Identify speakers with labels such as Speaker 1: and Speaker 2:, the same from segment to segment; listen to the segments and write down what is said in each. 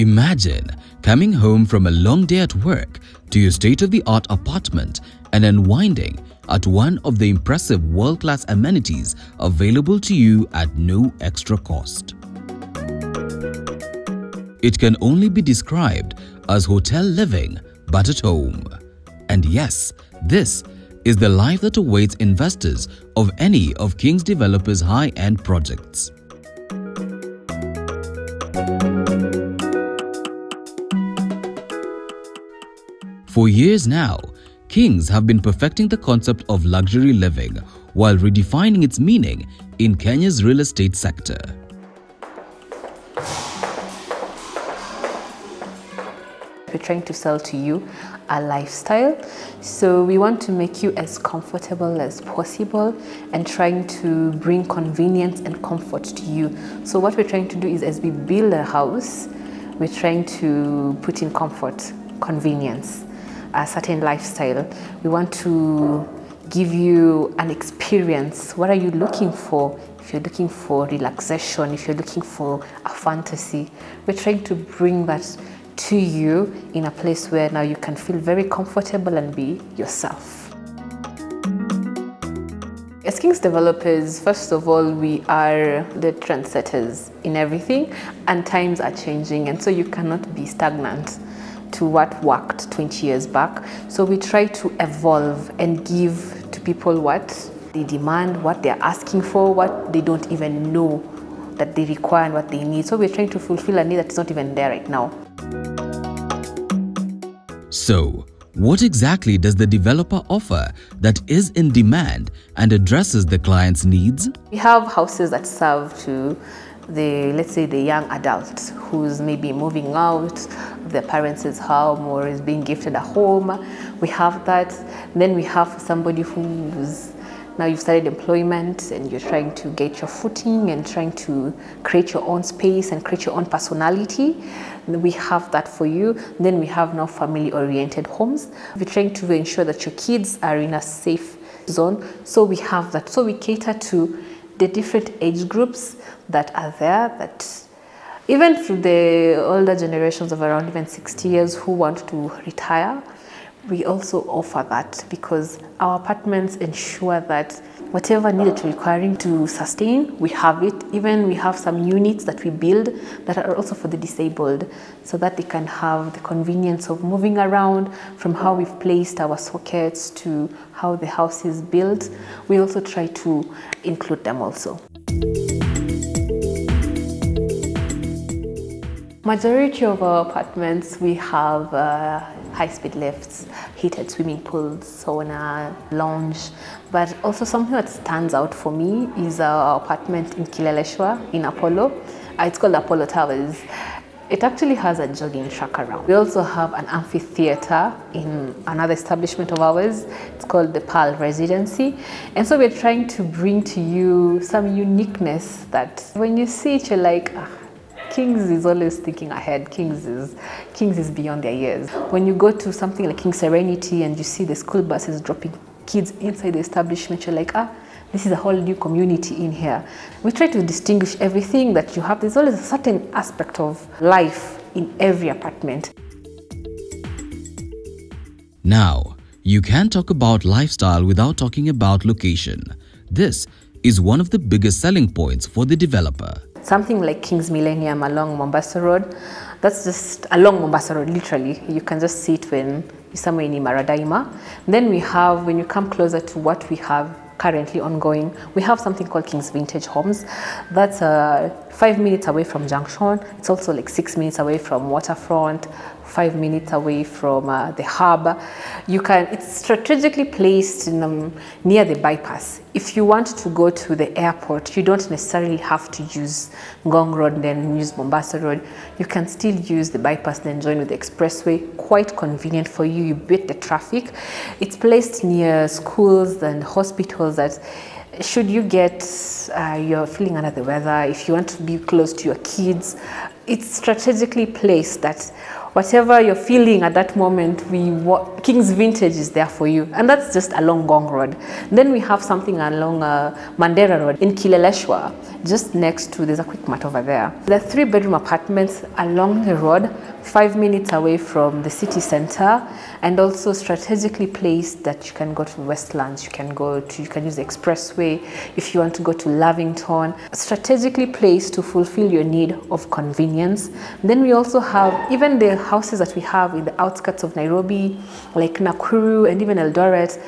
Speaker 1: Imagine coming home from a long day at work to your state-of-the-art apartment and unwinding at one of the impressive world-class amenities available to you at no extra cost. It can only be described as hotel living, but at home. And yes, this is the life that awaits investors of any of King's Developers' high-end projects. For years now, Kings have been perfecting the concept of luxury living while redefining its meaning in Kenya's real estate sector.
Speaker 2: We're trying to sell to you a lifestyle, so we want to make you as comfortable as possible and trying to bring convenience and comfort to you. So what we're trying to do is, as we build a house, we're trying to put in comfort, convenience, a certain lifestyle. We want to give you an experience. What are you looking for? If you're looking for relaxation, if you're looking for a fantasy, we're trying to bring that to you in a place where now you can feel very comfortable and be yourself. As King's Developers, first of all, we are the trendsetters in everything, and times are changing, and so you cannot be stagnant to what worked 20 years back. So we try to evolve and give to people what they demand, what they're asking for, what they don't even know that they require and what they need. So we're trying to fulfill a need that's not even there right now.
Speaker 1: So, what exactly does the developer offer that is in demand and addresses the client's needs?
Speaker 2: We have houses that serve to let's say the young adult who's maybe moving out of their parents' home or is being gifted a home. We have that. Then we have somebody who's now you've started employment and you're trying to get your footing and trying to create your own space and create your own personality. We have that for you. Then we have now family-oriented homes. We're trying to ensure that your kids are in a safe zone. So we have that. So we cater to the different age groups that are there, that even through the older generations of around even 60 years who want to retire, we also offer that because our apartments ensure that whatever need that you're requiring to sustain, we have it. Even we have some units that we build that are also for the disabled so that they can have the convenience of moving around from how we've placed our sockets to how the house is built. We also try to include them also. Majority of our apartments, we have high-speed lifts, heated swimming pools, sauna, lounge. But also something that stands out for me is our apartment in Kileleshwa in Apollo. It's called Apollo Towers. It actually has a jogging track around. We also have an amphitheater in another establishment of ours. It's called the Pearl Residency. And so we're trying to bring to you some uniqueness that when you see it, you're like, Kings is always thinking ahead. Kings is beyond their years. When you go to something like King Serenity and you see the school buses dropping kids inside the establishment, you're like, this is a whole new community in here. We try to distinguish everything that you have. There's always a certain aspect of life in every apartment.
Speaker 1: Now, you can't talk about lifestyle without talking about location. This is one of the biggest selling points for the developer.
Speaker 2: Something like King's Millennium along Mombasa Road, that's just along Mombasa Road, literally. You can just see it when you're somewhere in Imaradaima. Then we have, when you come closer to what we have currently ongoing, we have something called King's Vintage Homes. That's 5 minutes away from Junction. It's also like 6 minutes away from Waterfront, 5 minutes away from the hub. It's strategically placed near the bypass. If you want to go to the airport, you don't necessarily have to use Ngong Road, then use Mombasa Road. You can still use the bypass, then join with the expressway. Quite convenient for you. You beat the traffic. It's placed near schools and hospitals that should you get, you're feeling under the weather, if you want to be close to your kids, it's strategically placed that whatever you're feeling at that moment, King's Vintage is there for you. And that's just along Gong Road. Then we have something along Mandera Road in Kileleshwa, just next to, there's a quick mart over there. There are 3-bedroom apartments along the road, 5 minutes away from the city center, and also strategically placed that you can go to Westlands, you can use the expressway if you want to go to Lavington. Strategically placed to fulfill your need of convenience. Then we also have even the houses that we have in the outskirts of Nairobi, like Nakuru and even Eldoret.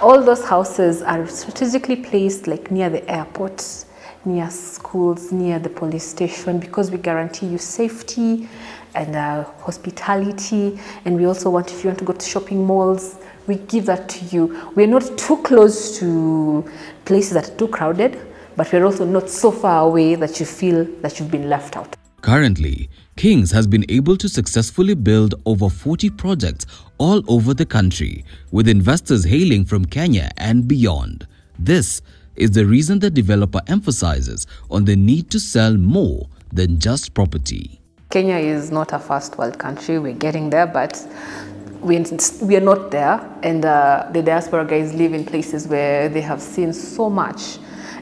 Speaker 2: All those houses are strategically placed like near the airport, near schools, near the police station, because we guarantee you safety and hospitality. And we also want, if you want to go to shopping malls, we give that to you. We're not too close to places that are too crowded, but we're also not so far away that you feel that you've been left out.
Speaker 1: Currently, Kings has been able to successfully build over 40 projects all over the country, with investors hailing from Kenya and beyond. This is the reason the developer emphasizes on the need to sell more than just property.
Speaker 2: Kenya is not a first world country. We're getting there, but we are not there. And the diaspora guys live in places where they have seen so much.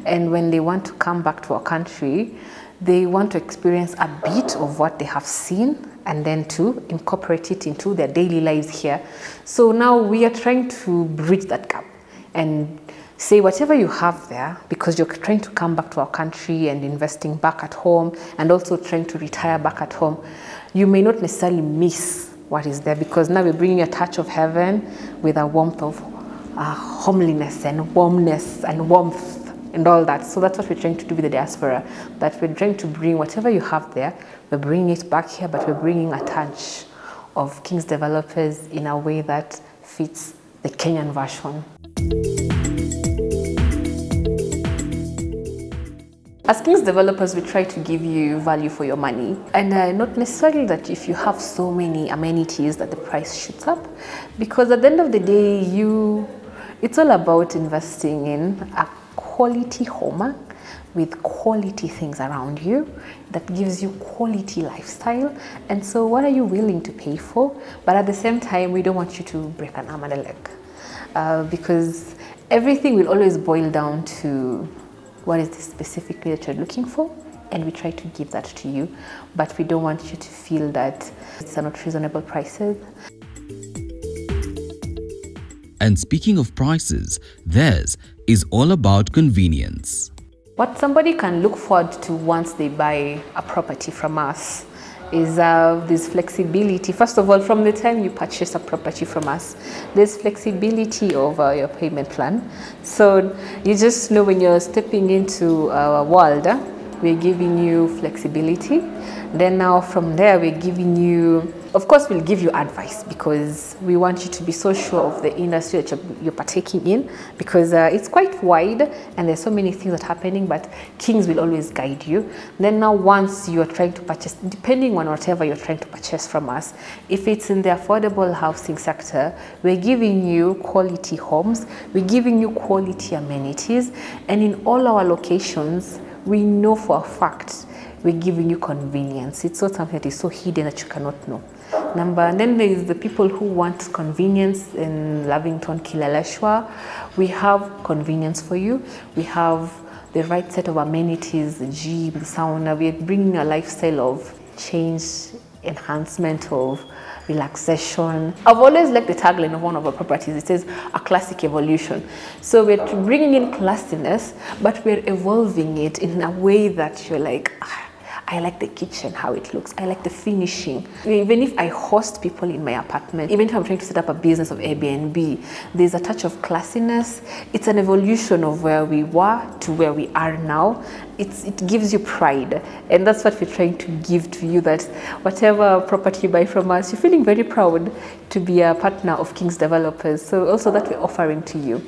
Speaker 2: And when they want to come back to our country, they want to experience a bit of what they have seen and then to incorporate it into their daily lives here. So now we are trying to bridge that gap and say whatever you have there, because you're trying to come back to our country and investing back at home and also trying to retire back at home, you may not necessarily miss what is there, because now we're bringing a touch of heaven with a warmth of homeliness and warmness and warmth and all that. So that's what we're trying to do with the diaspora, that we're trying to bring whatever you have there, we're bringing it back here, but we're bringing a touch of King's Developers in a way that fits the Kenyan version. As King's Developers, we try to give you value for your money, and not necessarily that if you have so many amenities that the price shoots up, because at the end of the day, it's all about investing in a quality home with quality things around you that gives you quality lifestyle. And so what are you willing to pay for? But at the same time, we don't want you to break an arm and a leg, because everything will always boil down to what is this specifically that you're looking for, and we try to give that to you, but we don't want you to feel that it's not reasonable prices.
Speaker 1: And speaking of prices, theirs is all about convenience.
Speaker 2: What somebody can look forward to once they buy a property from us is this flexibility. First of all, from the time you purchase a property from us, there's flexibility over your payment plan. So you just know when you're stepping into our world, we're giving you flexibility. Then now from there, we're giving you, of course, we'll give you advice, because we want you to be so sure of the industry that you're partaking in, because it's quite wide and there's so many things that are happening, but Kings will always guide you. Then now once you are trying to purchase, depending on whatever you're trying to purchase from us, if it's in the affordable housing sector, we're giving you quality homes, we're giving you quality amenities, and in all our locations, we know for a fact we're giving you convenience. It's not something that is so hidden that you cannot know. And then there is the people who want convenience in Lavington, Kileleshwa. We have convenience for you. We have the right set of amenities, the gym, the sauna. We're bringing a lifestyle of change, enhancement of relaxation. I've always liked the tagline of one of our properties. It says a classic evolution. So we're bringing in classiness, but we're evolving it in a way that you're like, I like the kitchen, how it looks. I like the finishing. Even if I host people in my apartment, even if I'm trying to set up a business of Airbnb, there's a touch of classiness. It's an evolution of where we were to where we are now. It gives you pride. And that's what we're trying to give to you, that whatever property you buy from us, you're feeling very proud to be a partner of King's Developers. So also that we're offering to you.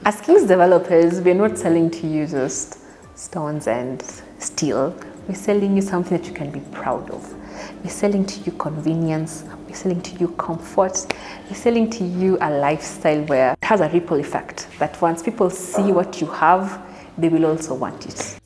Speaker 2: As King's Developers, we're not selling to you just stones and steel. We're selling you something that you can be proud of. We're selling to you convenience. We're selling to you comfort. We're selling to you a lifestyle where it has a ripple effect, that once people see what you have, they will also want it.